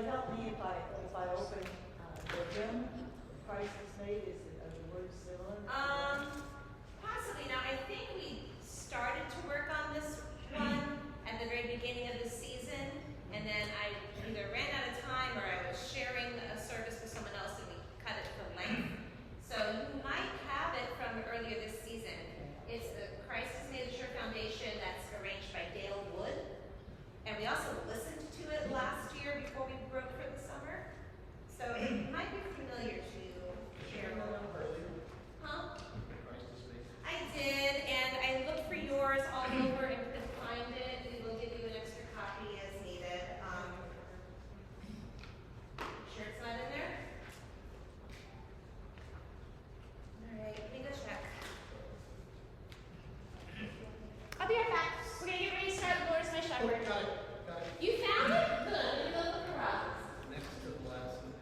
help me if I open the hymn, Christ is made, are the words similar? Possibly. Now, I think we started to work on this one at the very beginning of the season, and then I either ran out of time or I was sharing a service with someone else and we cut it for length. So you might have it from earlier this season. It's the Christ has Made a Sure Foundation that's arranged by Dale Wood. And we also listened to it last year before we broke for the summer. So it might be familiar to Cheryl. Huh? I did, and I looked for yours all over and couldn't find it. We will give you an extra copy as needed. Sure it's not in there? All right, let me go check. I'll be right back. We're going to get ready to start The Lord is My Shepherd. Got it. You found it? Good. Let me go look around. Next to the last one.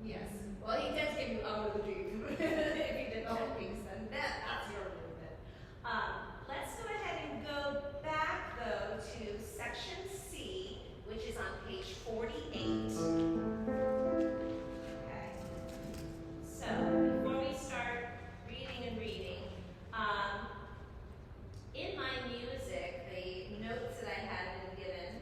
Yes. Well, he does give you out of the deep. If you did the whole piece, then that's your movement. Let's go ahead and go back, though, to section C, which is on page 48. Okay. So, before we start reading and reading, in my music, the notes that I had been given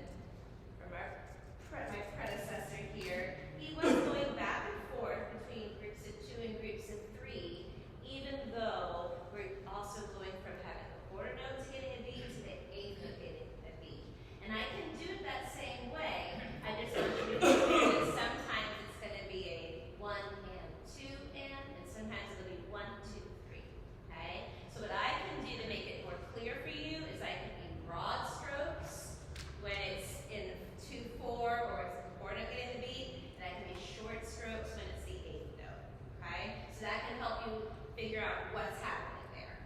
from my predecessor here, he was going back and forth between groups of 2 and groups of 3, even though we're also going from having the quarter note to getting a B to the eighth note getting a B. And I can do it that same way. I just want you to know that sometimes it's going to be a 1 and 2 and sometimes it'll be 1, 2, 3. Okay? So what I can do to make it more clear for you is I can be broad strokes when it's in 2, 4 or it's the quarter note getting the beat, and I can be short strokes when it's the eighth note. Okay? So that can help you figure out what's happening there.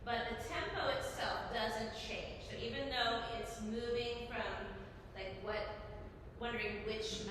But the tempo itself doesn't change. So even though it's moving from like wondering which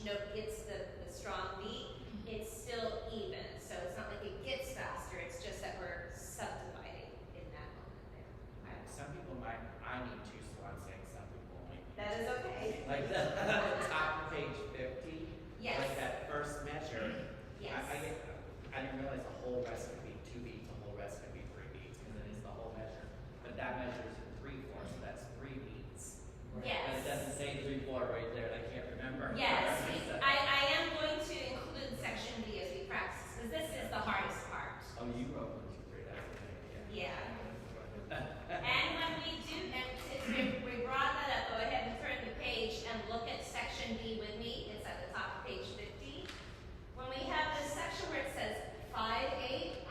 note gets the strong beat, it's still even. So it's not like it gets faster, it's just that we're subdividing in that moment there. Okay? Some people might, I need 2, so I'm saying some people only. That is okay. Like the top of page 50. Yes. Like that first measure. Yes. I didn't realize the whole rest could be 2 beats, the whole rest could be 3 beats, because it is the whole measure. But that measure is in 3/4, so that's 3 beats. Yes. But it doesn't say 3/4 right there, and I can't remember. Yes, I am going to include section B as we practice, because this is the hardest part. Oh, you wrote 1, 2, 3, that's okay. Yeah. And when we do, and since we brought that up, go ahead and turn the page and look at section B with me. It's at the top of page 50. When we have this section where it says 5, 8,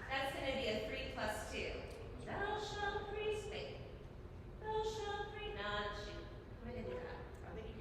that's going to be a 3 plus 2. Thou shalt free speak. Thou shalt free. No, shoot. We're going to do that. I think you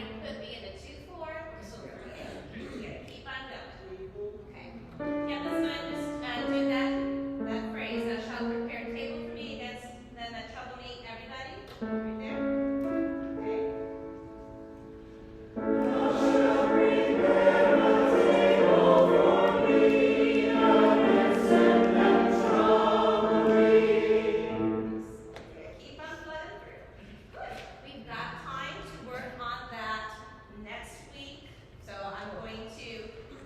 you put me in the 2-4, we're still going. Yeah, keep on going. Okay. Yeah, let's go ahead and just do that phrase. Thou shalt prepare a table for me against them that trouble me. Everybody, right there. Okay. Keep on flooding through. Good. We've got time to work on that next week. So I'm going to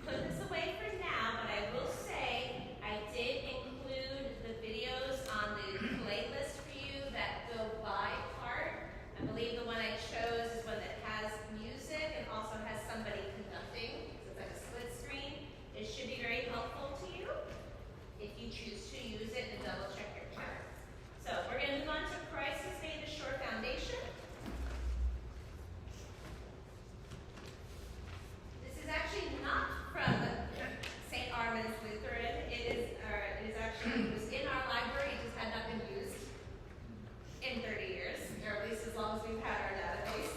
put this away for now, but I will say I did include the videos on the playlist for you that go by part. I believe the one I chose is one that has music and also has somebody conducting. So it's like a split screen. It should be very helpful to you if you choose to use it and double check your part. So we're going to move on to Christ has made a sure foundation. This is actually not from St. Armand's Lutheran. It is actually, it was in our library. It just had not been used in 30 years, or at least as long as we've had our database.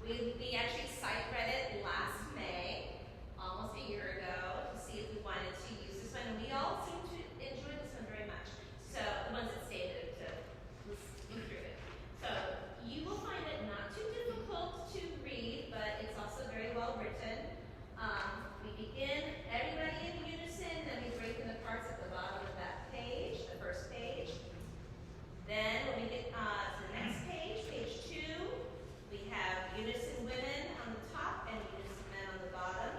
We actually site read it last May, almost a year ago, to see if we wanted to use this one. And we all seem to enjoy this one very much. So the ones that stayed to look through it. So you will find it not too difficult to read, but it's also very well written. We begin everybody in unison, then we break into parts at the bottom of that page, the first page. Then when we get to the next page, page 2, we have unison women on the top and unison men on the bottom.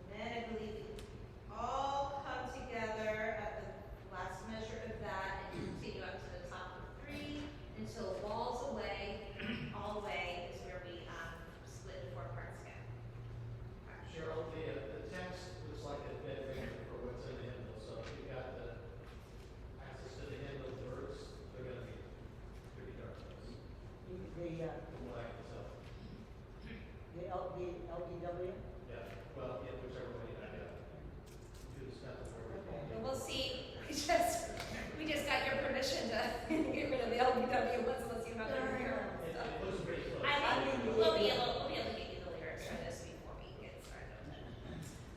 And then I believe we all come together at the last measure of that and continue up to the top of 3 until walls away, all the way is where we split in 4 parts again. Cheryl, the text looks like a dead finger for what's in the hymnal, so if you got the access to the hymnal words, they're gonna be pretty dark. From what I can tell. The LDW? Yeah, well, yeah, whichever way I got. Do the stuff where Okay. And we'll see. We just got your permission to get rid of the LBW ones. Let's see how they're here. It looks pretty close. I think we'll be able to get you the lyrics for this before we get started.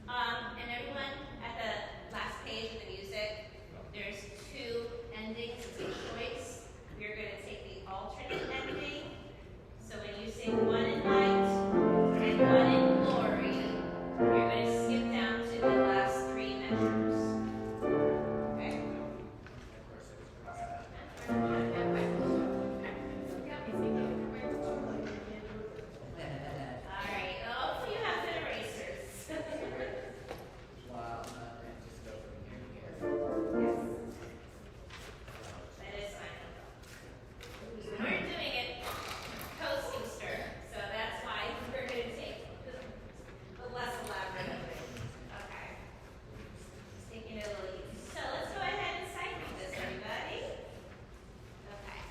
And everyone, at the last page of the music, there's 2 endings. It's a choice. We're going to take the alternate ending. So when you sing one in light and one in glory, you're going to skip down to the last 3 measures. Okay? All right. Hopefully you have good erasers. Wow, and just go from here to here. Yes. That is fine. We're doing it post-Easter, so that's why we're going to take the less elaborate of it. Okay. Just taking it a little easy. So let's go ahead and sight read this, everybody. Okay.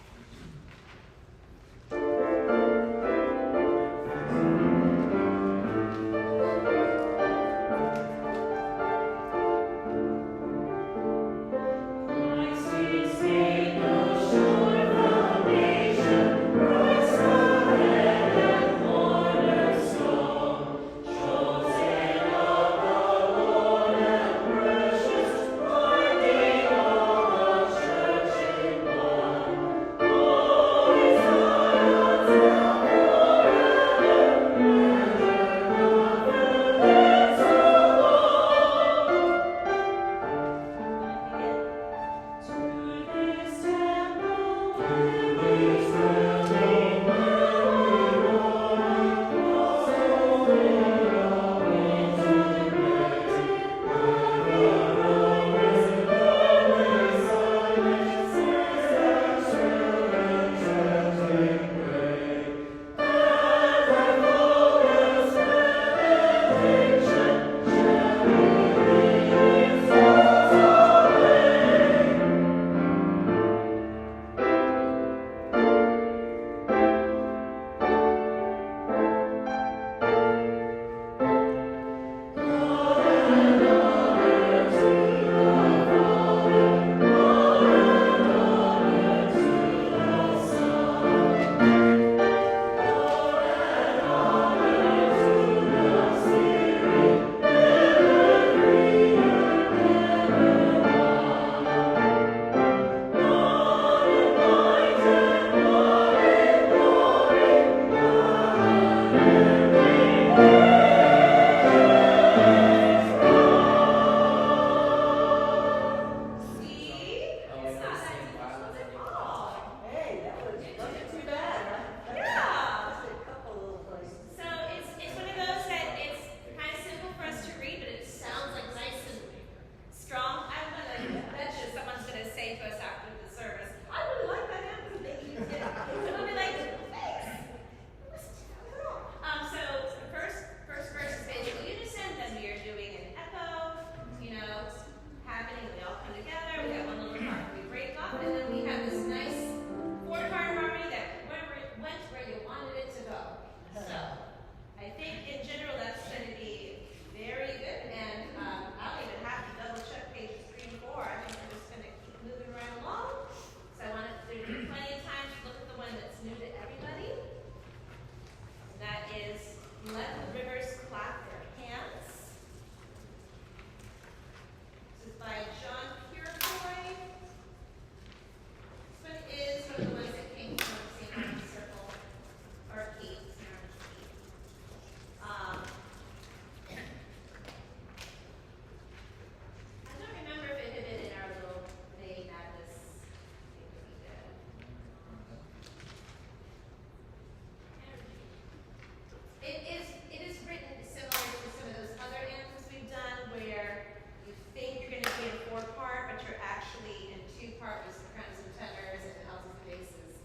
It is written similar to some of those other anthems we've done where you think you're going to be in 4-part, but you're actually in 2-part with sopranos and tenors and altos and basses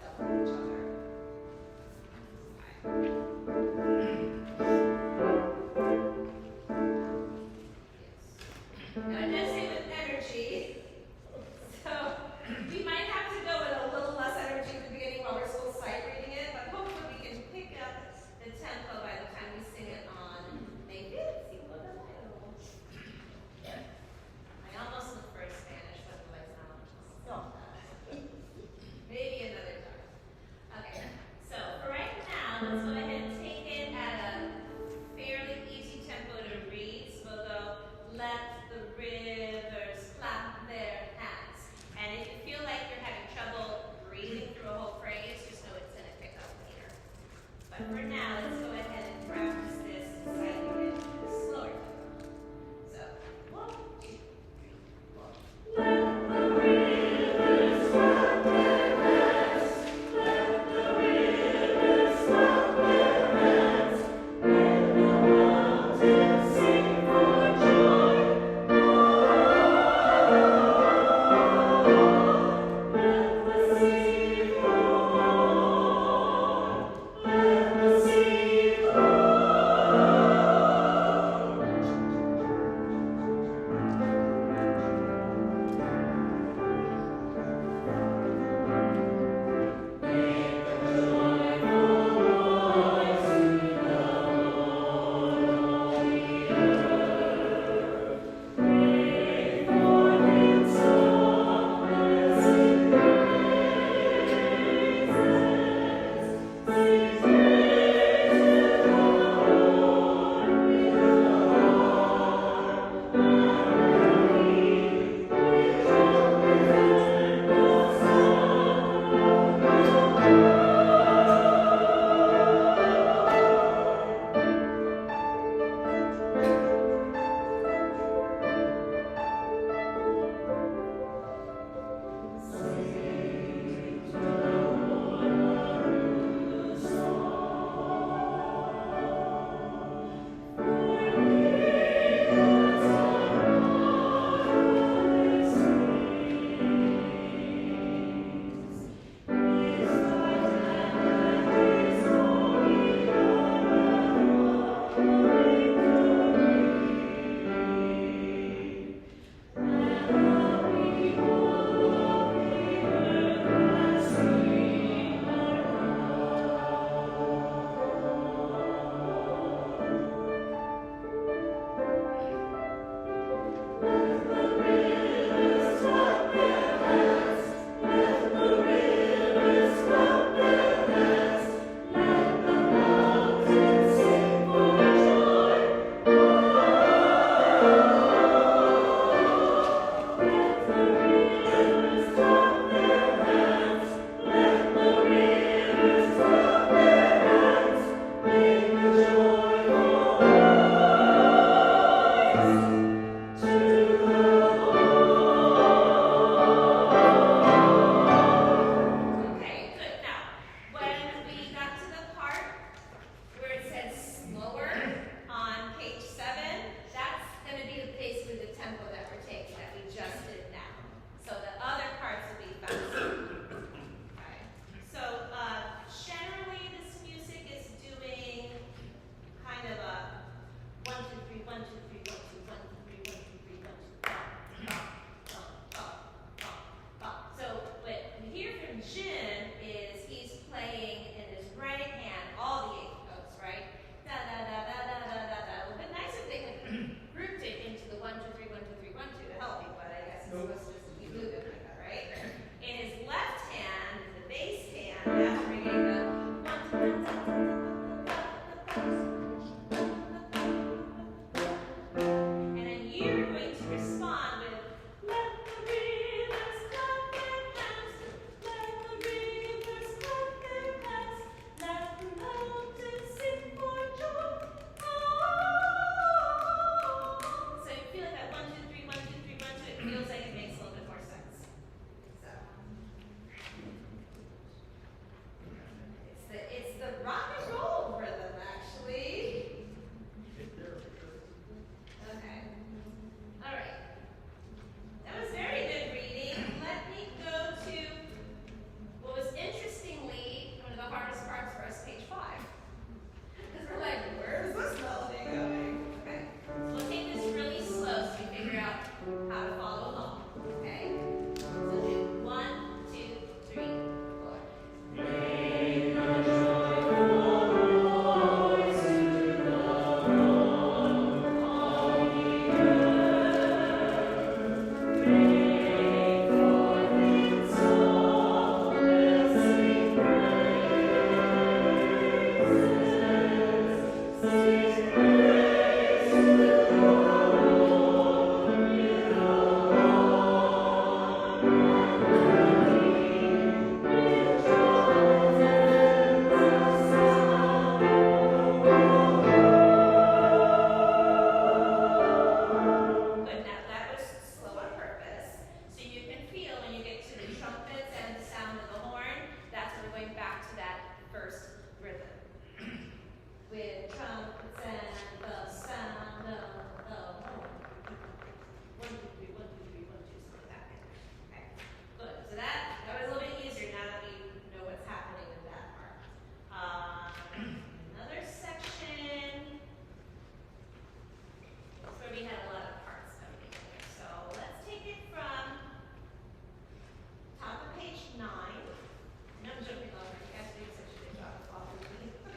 double each other. And I did say with energy, so we might have to go with a little less energy at the beginning while we're still sight reading it, but hopefully we can pick up the tempo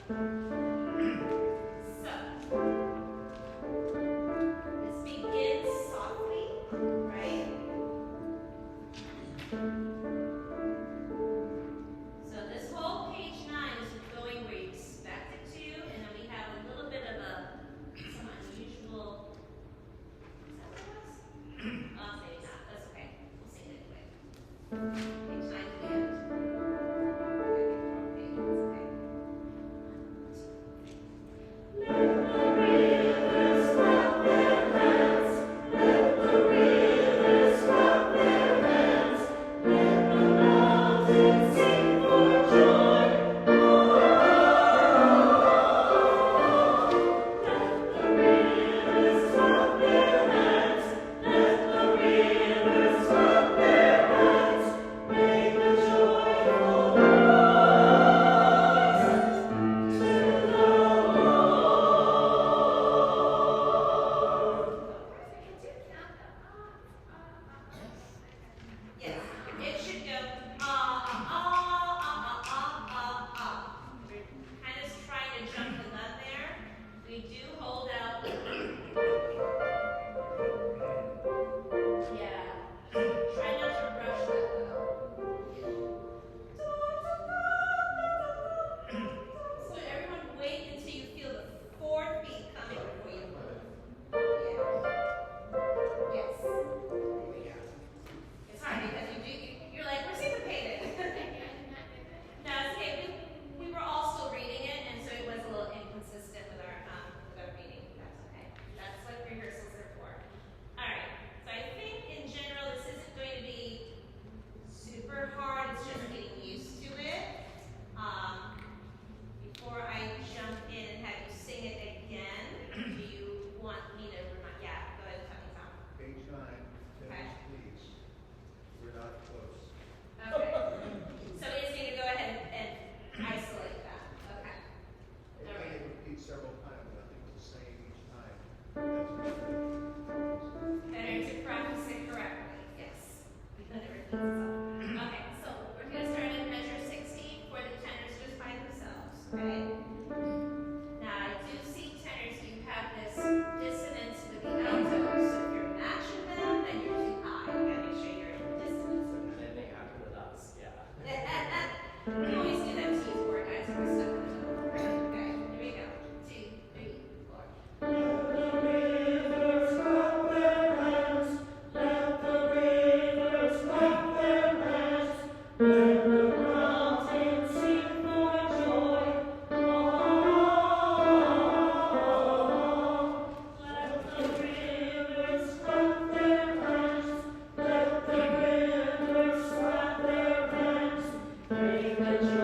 this begins softly, right? So this whole page 9 is going where you expect it to, and then we have a little bit of some unusual. Is that what it was? Oh, maybe not. That's okay. We'll sing it anyway. Page 9 to the end. Okay, it's okay. Yes, it should go We're kind of trying to jump the gun there. We do hold out. Yeah. Try not to rush that though. So everyone wait until you feel the 4th beat coming for you. Yeah. Yes. It's hard because you're like, we're syncopated. No, it's okay. We were all still reading it, and so it was a little inconsistent with our reading. That's okay. That's what rehearsals are for. All right. So I think in general this isn't going to be super hard. It's just getting used to it. Before I jump in and have you sing it again, do you want me to remind? Yeah, go ahead and tell me, Tom. Page 9, Okay. please. We're not close. Okay. So we just need to go ahead and isolate that. Okay. It All right. may repeat several times, but I think it's the same each time. That's good. Better to practice it correctly. Yes. Then it repeats itself. Okay. So we're going to start at measure 16 for the tenors just by themselves. Okay. Now I do see tenors. You have this dissonance with the altos. So if you're matching them, then you're too high. You gotta make sure you're in dissonance. And then they have to with us, yeah. We always do that to you guys. We're stuck in the middle. Okay, here we go. 2, 3, 4. Let the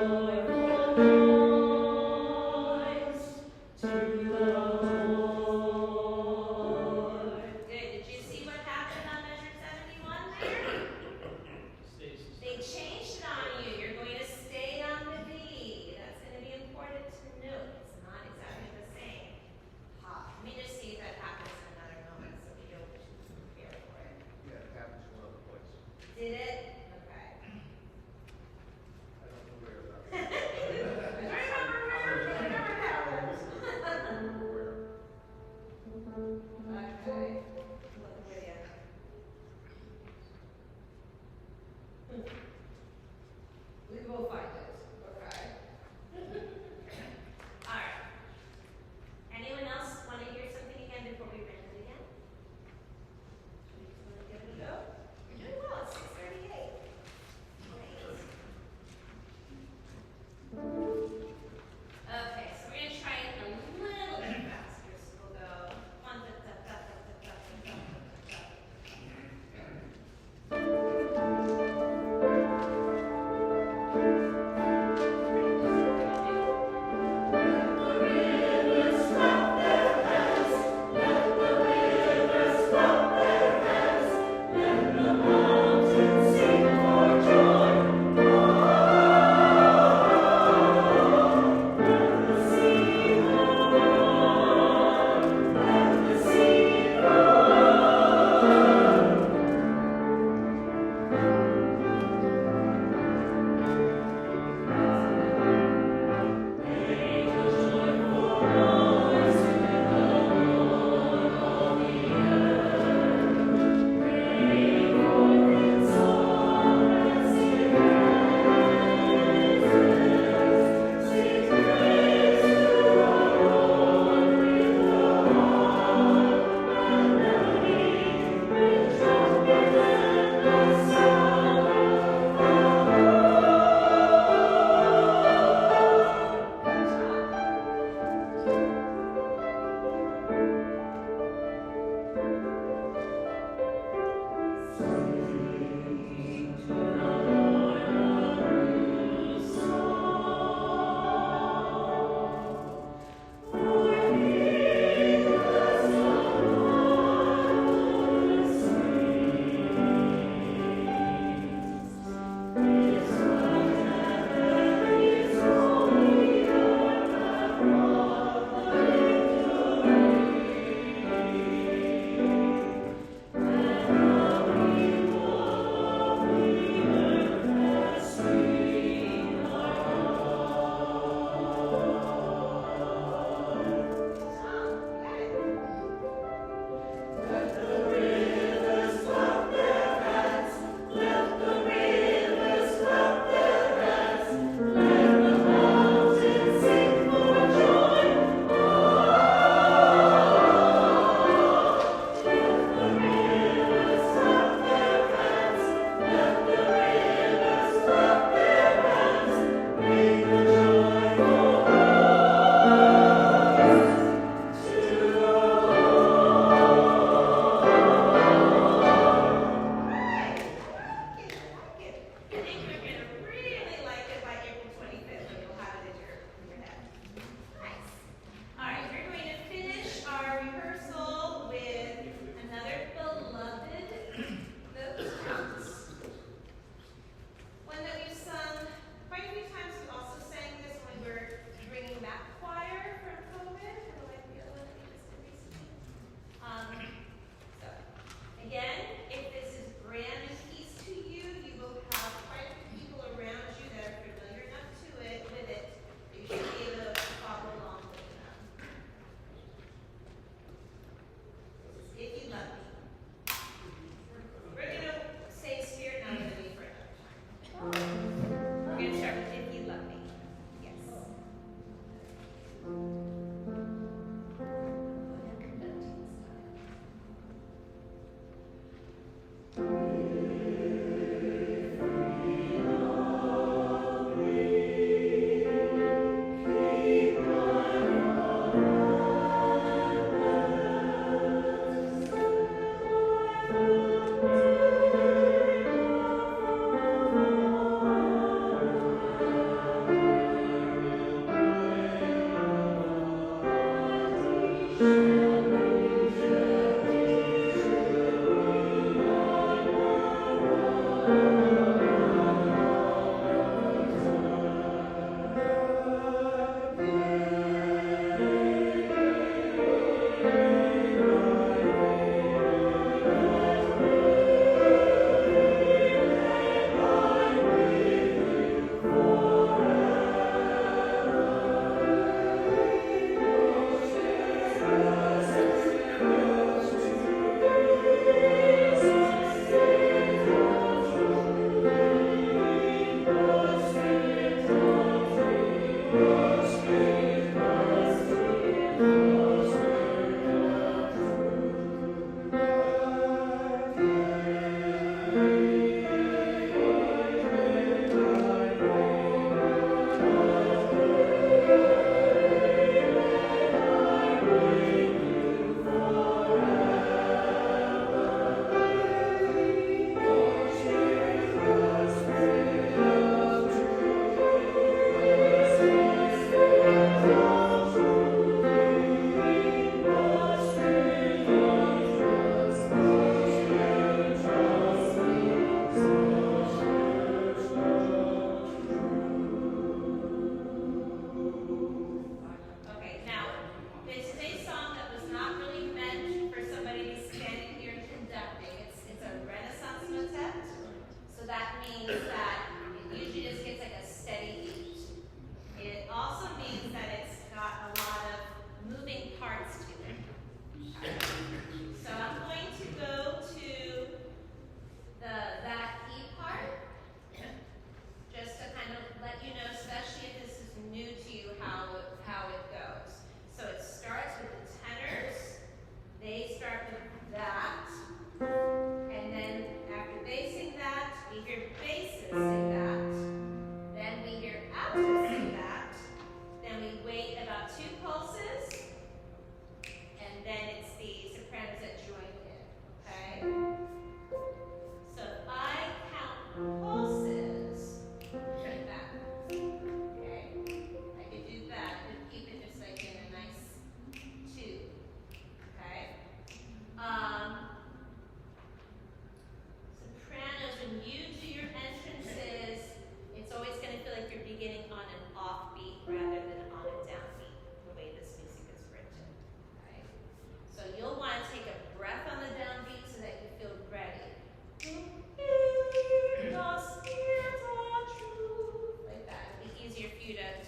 you to